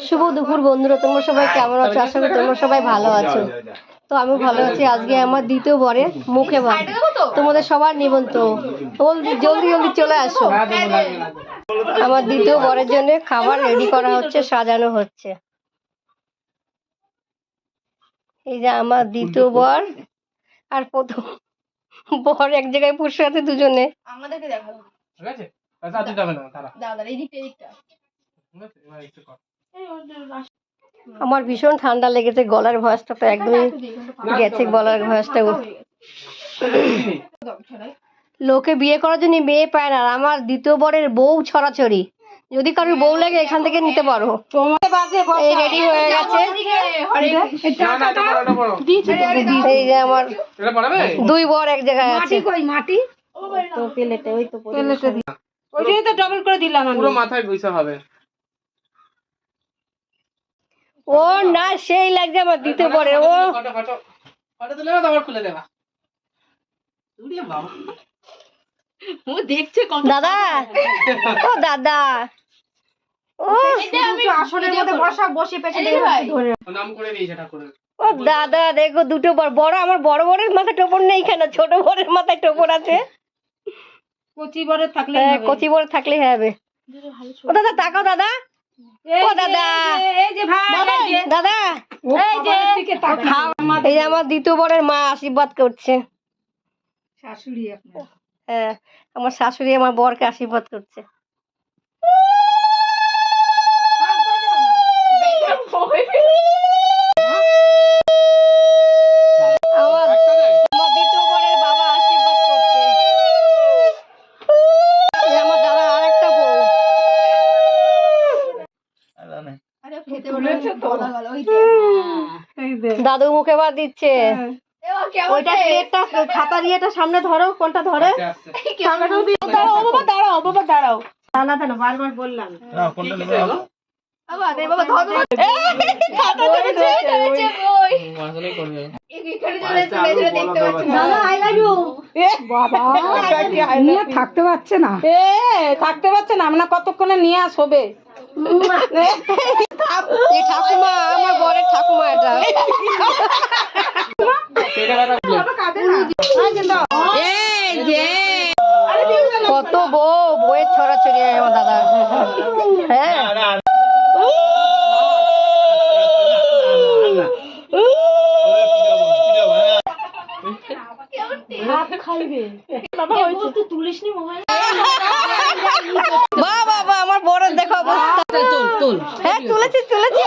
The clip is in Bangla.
শুভ দুপুর বন্ধুরা, তোমরা সবাই কেমন আছো? আশা করি তোমরা সবাই ভালো আছো। তো আমি ভালো আছি। আজকে আমার দ্বিতীয় বরের মুখে ভাত, তোমাদের সবার নিমন্ত্রণ। জলদি জলদি চলে আসো। আমার দ্বিতীয় বরের জন্য খাবার রেডি করা হচ্ছে, সাজানো হচ্ছে। এই যে আমার দ্বিতীয় বর আর প্রথম বর এক জায়গায় বসে আছে দুজনে। আমাদেরকে দেখাবো, ঠিক আছে? দাদা যাবে না, তারা দাদা এদিকটা এদিকটা। আমার ভীষণ ঠান্ডা লেগেছে, গলার ভয়েসটা তো একদমই গেছে। গলার ভয়েসটা লোকে বিয়ে করার জন্য মেয়ে পায় না, আর আমার দ্বিতীয় বরের বউ ছড়াছড়ি। যদি কারোর বউ লাগে এখান থেকে নিতে পারো। এই রেডি হয়ে গেছে। এই যে আমার দুই বর এক জায়গায় আছে। মাটি তো প্লেটে ওই তো ওইটাই তো ডবল করে দিলাম আমি। পুরো মাথায় বইসা হবে। ও না, সেই লাগছে আমার দ্বিতীয় বরের। ও ফটো তুলে আবার খুলে দেবা। ও দেখছে দাদা, ও দাদা, ও আসনের মধ্যে বসা, বসে পেছনে ধরে নাম করে দিয়েছে ঠাকুরের। ও দাদা, দেখো দুটো বর। বড় আমার বড় বরের মাথায় টোপর নেই কেন? ছোট বরের মাথায় টোপর আছে। কচি বড় থাকলে কচি বর থাকলে হবে। ও দাদা তাকাও দাদা। ও দাদা, এই যে ভাই, দাদা এই যে দিকে তাকাও। এই যে আমার দ্বিতীয় বরের মা আশীর্বাদ করছে। শাশুড়ি আপনার। হ্যাঁ, আমার শাশুড়ি আমার বরকে আশীর্বাদ করছে। আমার দ্বিতীয় বরের বাবা আশীর্বাদ করছে। এই আমার দাদা আরেকটা বউ। আরে খেতে বলেছে তো বলা গেল ওই যে দাদু মুখে ভাত দিচ্ছে। এবার কেমন ওইটা প্লেটটা খাতা দিয়ে এটা সামনে ধরো। কোনটা ধরে? দাঁড়াও বাবা, দাঁড়াও বাবা, দাঁড়াও। দাঁড়া দাঁড়া, বারবার বললাম। বাবা দে বাবা ধর খাতা ধরেছে ধরেছে ওই এখানে চলে এসে মেজে দেখতে পাচ্ছি না। দাদা আই লাভ ইউ। বাবা নিয়ে থাকতে পারছে না, থাকতে পারছে না। আমরা কতক্ষণে নিয়ে আসবে। এই ঠাকুমা, আমার বরের ঠাকুমা এটা। এই যে কত বউ, বউয়ের ছড়াছড়ি আমার দাদা। হ্যাঁ, বাহ বাহ বাহ, আমার বরের দেখো অবস্থা। হ্যাঁ তুলেছি তুলেছি।